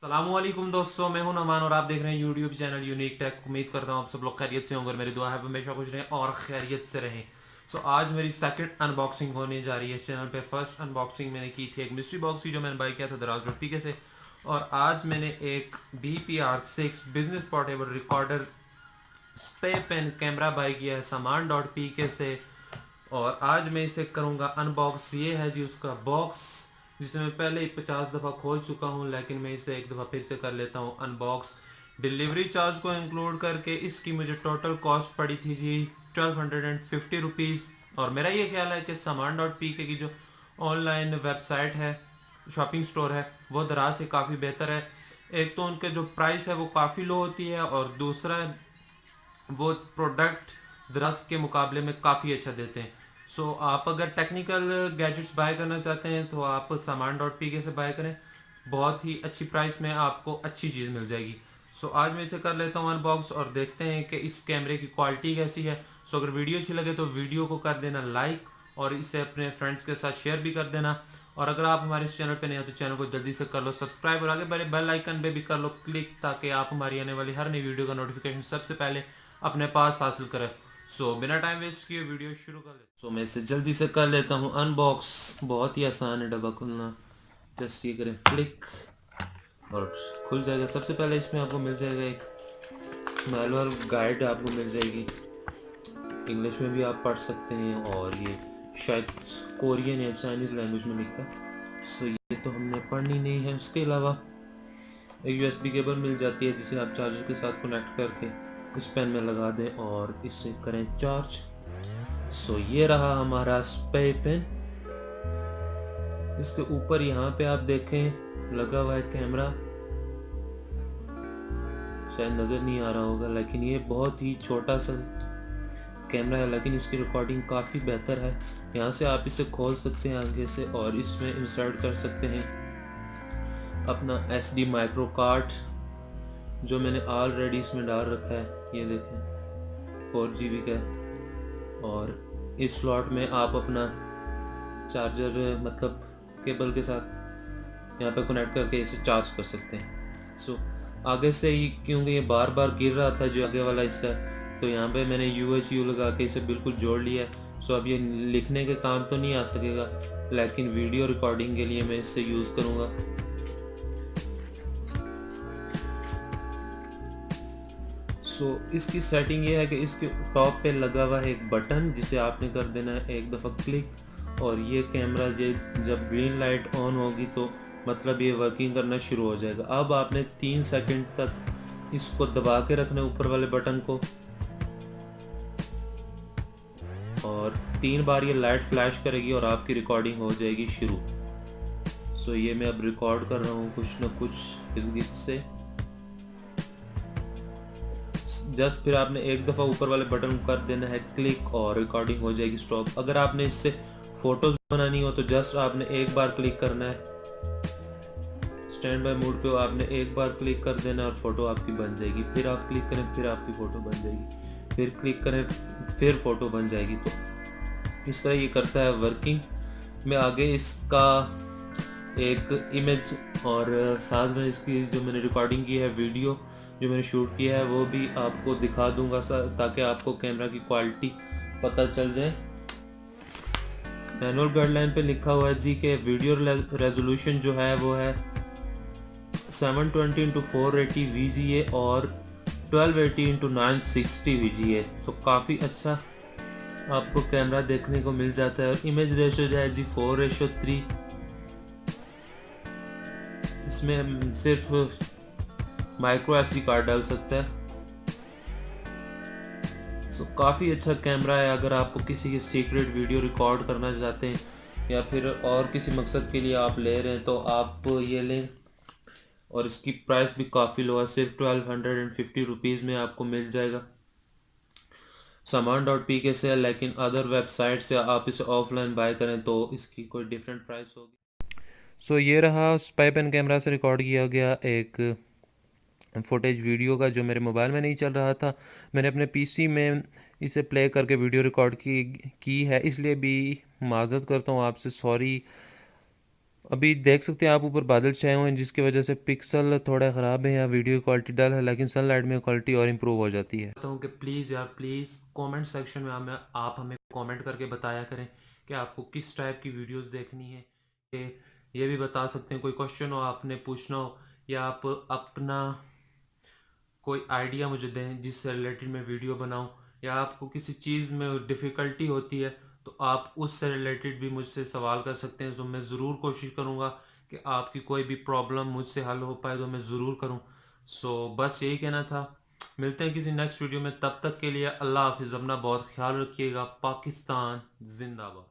सलामुअलैकुम दोस्तों, मैं हूं नमान और आप देख रहे हैं यूट्यूब चैनल यूनिक टेक। उम्मीद करता हूं आप सब लोग खैरियत से होंगे और मेरी दुआ है हमेशा खुश रहें और खैरियत से रहें। आज मेरी सेकंड अनबॉक्सिंग होने जा रही है इस चैनल पे। फर्स्ट अनबॉक्सिंग मैंने की थी एक मिस्ट्री बॉक्स की जो मैंने बाई किया था दराज डॉट पी के से, और आज मैंने एक BPR6 business portable recorder spy pen camera buy किया है सामान डॉट पी के से, और आज मैं इसे करूंगा अनबॉक्स। ये है जी उसका बॉक्स, जिसे मैं पहले ही 50 दफ़ा खोल चुका हूं, लेकिन मैं इसे एक दफ़ा फिर से कर लेता हूं अनबॉक्स। डिलीवरी चार्ज को इंक्लूड करके इसकी मुझे टोटल कॉस्ट पड़ी थी जी 1250 रुपीज़। और मेरा ये ख्याल है कि सामान डॉट पी के की जो ऑनलाइन वेबसाइट है, शॉपिंग स्टोर है, वो दराज से काफ़ी बेहतर है। एक तो उनके जो प्राइस है वो काफ़ी लो होती है, और दूसरा वो प्रोडक्ट दरअस के मुकाबले में काफ़ी अच्छा देते हैं। आप अगर टेक्निकल गैजेट्स बाय करना चाहते हैं तो आप सामान डॉट पी के से बाय करें। बहुत ही अच्छी प्राइस में आपको अच्छी चीज़ मिल जाएगी। आज मैं इसे कर लेता हूँ अनबॉक्स और देखते हैं कि इस कैमरे की क्वालिटी कैसी है। अगर वीडियो अच्छी लगे तो वीडियो को कर देना लाइक, और इसे अपने फ्रेंड्स के साथ शेयर भी कर देना। और अगर आप हमारे इस चैनल पे नहीं हो तो चैनल को जल्दी से कर लो सब्सक्राइब, और आगे बड़े बेल आइकन पे भी कर लो क्लिक, ताकि आप हमारी आने वाली हर नई वीडियो का नोटिफिकेशन सबसे पहले अपने पास हासिल करें। बिना टाइम वेस्ट किए वीडियो शुरू कर ले। मैं इसे जल्दी से कर लेता हूँ अनबॉक्स। बहुत ही आसान है डब्बा खुलना। जस्ट ये करें फ्लिक और खुल जाएगा। सबसे पहले इसमें आपको मिल जाएगा एक मैनुअल गाइड, आपको मिल जाएगी। इंग्लिश में भी आप पढ़ सकते हैं, और ये शायद कोरियन या चाइनीज़ लैंग्वेज में लिखा है। ये तो हमने पढ़नी नहीं है। उसके अलावा एक USB केबल मिल जाती है, जिसे आप चार्जर के साथ कनेक्ट करके इस पेन में लगा दें और इसे करें चार्ज। ये रहा हमारा स्प्रे पेन। इसके ऊपर यहाँ पे आप देखें लगा हुआ है कैमरा। शायद नज़र नहीं आ रहा होगा, लेकिन ये बहुत ही छोटा सा कैमरा है, लेकिन इसकी रिकॉर्डिंग काफ़ी बेहतर है। यहाँ से आप इसे खोल सकते हैं आगे से, और इसमें इंसर्ट कर सकते हैं अपना SD माइक्रो कार्ड, जो मैंने ऑलरेडी इसमें डाल रखा है। ये देखें 4 GB का है, और इस स्लॉट में आप अपना चार्जर मतलब केबल के साथ यहाँ पे कनेक्ट करके इसे चार्ज कर सकते हैं। आगे से ही, क्योंकि ये बार बार गिर रहा था जो आगे वाला हिस्सा, तो यहाँ पे मैंने UHU लगा के इसे बिल्कुल जोड़ लिया है। अब ये लिखने के काम तो नहीं आ सकेगा, लेकिन वीडियो रिकॉर्डिंग के लिए मैं इससे यूज़ करूँगा। इसकी सेटिंग ये है कि इसके टॉप पे लगा हुआ है एक बटन, जिसे आपने कर देना है एक दफ़ा क्लिक, और ये कैमरा जब ग्रीन लाइट ऑन होगी तो मतलब ये वर्किंग करना शुरू हो जाएगा। अब आपने 3 सेकंड तक इसको दबा के रखना है ऊपर वाले बटन को, और 3 बार ये लाइट फ्लैश करेगी और आपकी रिकॉर्डिंग हो जाएगी शुरू। ये मैं अब रिकॉर्ड कर रहा हूँ कुछ ना कुछ इर्द से। जस्ट फिर आपने एक दफ़ा ऊपर वाले बटन को कर देना है क्लिक, और रिकॉर्डिंग हो जाएगी स्टॉप। अगर आपने इससे फोटोज बनानी हो तो जस्ट आपने एक बार क्लिक करना है। स्टैंड बाय मोड पे आपने एक बार क्लिक कर देना और फोटो आपकी बन जाएगी। फिर आप क्लिक करें, फिर आपकी फ़ोटो बन जाएगी। फिर क्लिक करें, फिर फ़ोटो बन जाएगी। तो इस तरह ये करता है वर्किंग। मैं आगे इसका एक इमेज और साथ में इसकी जो मैंने रिकॉर्डिंग की है, वीडियो जो मैंने शूट किया है, वो भी आपको दिखा दूंगा सर, ताकि आपको कैमरा की क्वालिटी पता चल जाए। मैनुअल गाइडलाइन पे लिखा हुआ है जी कि वीडियो रेजोल्यूशन जो है वो है 720x480 VGA और 1280x960 VGA। काफ़ी अच्छा आपको कैमरा देखने को मिल जाता है। और इमेज रेशो जो है जी 4:3। इसमें सिर्फ माइक्रो SD कार्ड डाल सकता है। काफ़ी अच्छा कैमरा है। अगर आपको किसी की सीक्रेट वीडियो रिकॉर्ड करना चाहते हैं, या फिर और किसी मकसद के लिए आप ले रहे हैं, तो आप ये लें। और इसकी प्राइस भी काफ़ी लो है, सिर्फ 1250 रुपीज़ में आपको मिल जाएगा सामान डॉट पी के से। लेकिन अदर वेबसाइट से आप इसे ऑफलाइन बाय करें तो इसकी कोई डिफरेंट प्राइस होगी। ये रहा स्पाई पेन कैमरा से रिकॉर्ड किया गया एक फुटेज वीडियो का, जो मेरे मोबाइल में नहीं चल रहा था। मैंने अपने PC में इसे प्ले करके वीडियो रिकॉर्ड की है, इसलिए भी माजरत करता हूँ आपसे, सॉरी। अभी देख सकते हैं आप ऊपर बादल छाए हुए हैं जिसकी वजह से पिक्सल थोड़ा ख़राब है या वीडियो क्वालिटी डल है, लेकिन सनलाइट में क्वालिटी और इम्प्रूव हो जाती है। कहता हूँ कि प्लीज़ यार प्लीज़ कमेंट सेक्शन में आप हमें कमेंट करके बताया करें कि आपको किस टाइप की वीडियोस देखनी है। कि ये भी बता सकते हैं कोई क्वेश्चन हो आपने पूछना हो, या आप अपना कोई आइडिया मुझे दें जिससे रिलेटेड मैं वीडियो बनाऊं, या आपको किसी चीज़ में डिफ़िकल्टी होती है तो आप उससे रिलेटेड भी मुझसे सवाल कर सकते हैं। तो मैं ज़रूर कोशिश करूँगा कि आपकी कोई भी प्रॉब्लम मुझसे हल हो पाए तो मैं ज़रूर करूँ। सो बस यही कहना था। मिलते हैं किसी नेक्स्ट वीडियो में, तब तक के लिए अल्लाह हाफिज़, अपना बहुत ख्याल रखिएगा। पाकिस्तान जिंदाबाद।